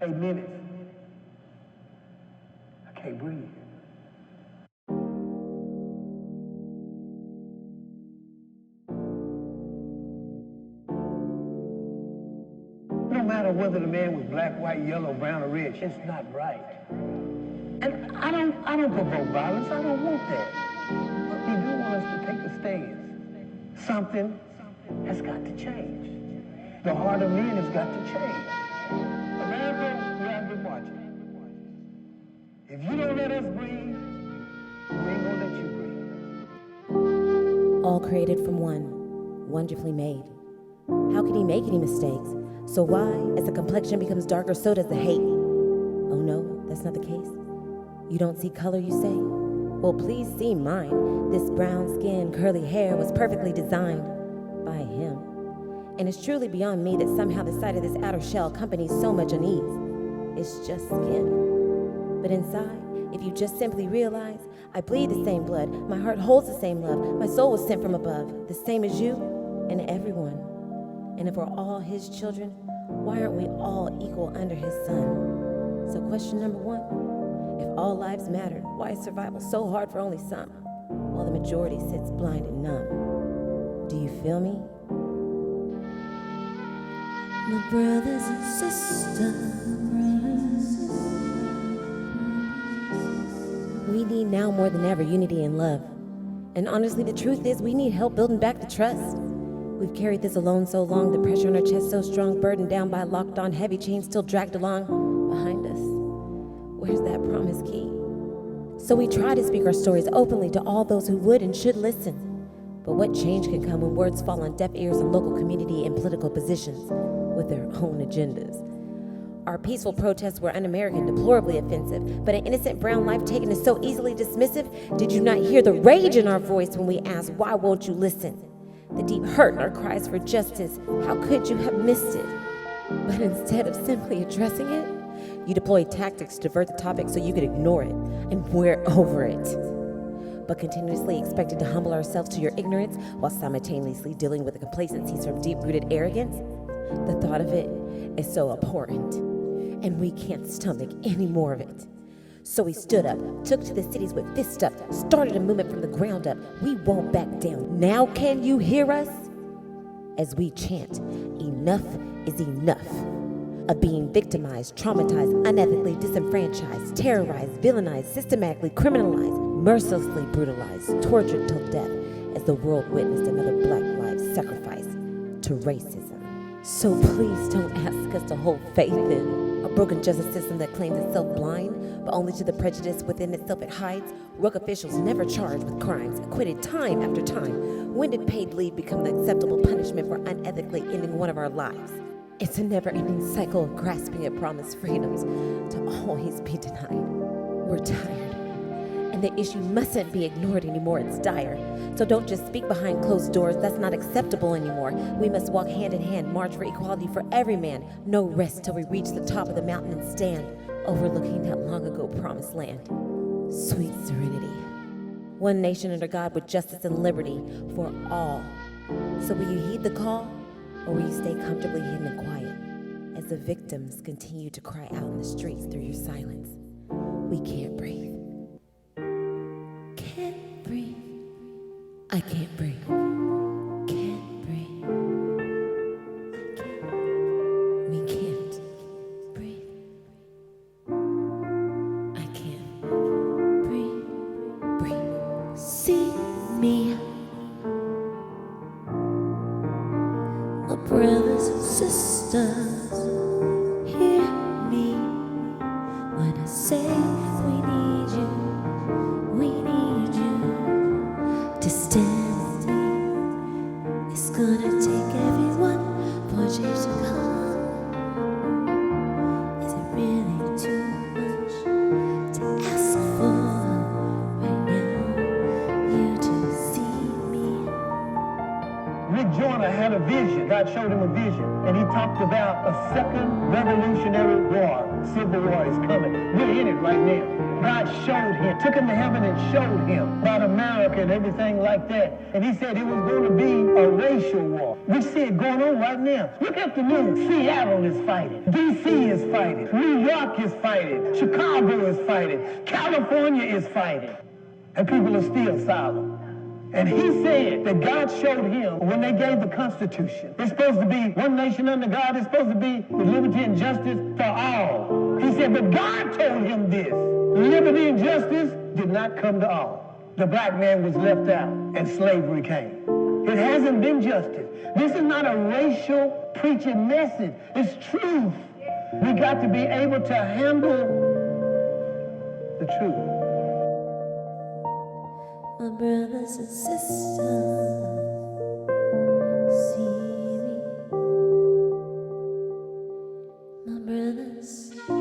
8 minutes. I can't breathe. No matter whether the man was black, white, yellow, brown, or red, it's not right. And I don't provoke violence. I don't want that. But we do want us to take a stand. Something has got to change. The heart of men has got to change. America, we have been marching. If you don't let us breathe, we ain't gonna let you breathe. All created from one, wonderfully made. How could he make any mistakes? So why, as the complexion becomes darker, so does the hate? Oh no, that's not the case. You don't see color, you say? Well, please see mine. This brown skin, curly hair was perfectly designed by him. And it's truly beyond me that somehow the sight of this outer shell accompanies so much unease. It's just skin. But inside, if you just simply realize, I bleed the same blood, my heart holds the same love, my soul was sent from above, the same as you and everyone. And if we're all his children, why aren't we all equal under his sun? So question number one, if all lives mattered, why is survival so hard for only some, while the majority sits blind and numb? Do you feel me? My brothers and sisters, we need now more than ever unity and love. And honestly, the truth is we need help building back the trust. We've carried this alone so long, the pressure on our chest so strong, burdened down by locked on heavy chains still dragged along behind us. Where's that promise key? So we try to speak our stories openly to all those who would and should listen. But what change can come when words fall on deaf ears in local community and political positions with their own agendas? Our peaceful protests were un-American, deplorably offensive, but an innocent brown life taken is so easily dismissive. Did you not hear the rage in our voice when we asked, why won't you listen? The deep hurt in our cries for justice, how could you have missed it? But instead of simply addressing it, you deployed tactics to divert the topic so you could ignore it, and we're over it. But continuously expected to humble ourselves to your ignorance while simultaneously dealing with the complacencies from deep-rooted arrogance, the thought of it is so abhorrent, and we can't stomach any more of it. So we stood up, took to the cities with fists up, started a movement from the ground up. We won't back down. Now can you hear us? As we chant, enough is enough. Of being victimized, traumatized, unethically disenfranchised, terrorized, villainized, systematically criminalized, mercilessly brutalized, tortured till death, as the world witnessed another black life sacrifice to racism. So please don't ask us to hold faith in a broken justice system that claims itself blind, but only to the prejudice within itself it hides. Rogue officials never charged with crimes, acquitted time after time. When did paid leave become the acceptable punishment for unethically ending one of our lives? It's a never-ending cycle of grasping at promised freedoms to always be denied. We're tired, and the issue mustn't be ignored anymore. It's dire. So don't just speak behind closed doors. That's not acceptable anymore. We must walk hand in hand, march for equality for every man. No rest till we reach the top of the mountain and stand, overlooking that long ago promised land. Sweet serenity. One nation under God with justice and liberty for all. So will you heed the call, or will you stay comfortably hidden and quiet as the victims continue to cry out in the streets through your silence? We can't breathe. Can't breathe. I can't breathe. Can't breathe. We can't breathe. I can't breathe. Breathe. See me. My brothers and sisters, hear me when I say we need you. We need you to stand with me. It's gonna take everyone for change to come. Is it really too much to ask for right now? You to see me. Rick Joyner had a vision. God showed him a vision. and he talked about a second revolutionary war. Civil war is coming. We're in it right now. God showed him, took him to heaven and showed him about America and everything like that. And he said it was going to be a racial war. We see it going on right now. Look at the news. Seattle is fighting. D.C. is fighting. New York is fighting. Chicago is fighting. California is fighting. And people are still silent. And he said that God showed him when they gave the Constitution. It's supposed to be one nation under God. It's supposed to be with liberty and justice for all. He said, but God told him this. Liberty and justice did not come to all. The black man was left out and slavery came. It hasn't been justice. This is not a racial preaching message. It's truth. We got to be able to handle the truth. My brothers and sisters, see me. My brothers.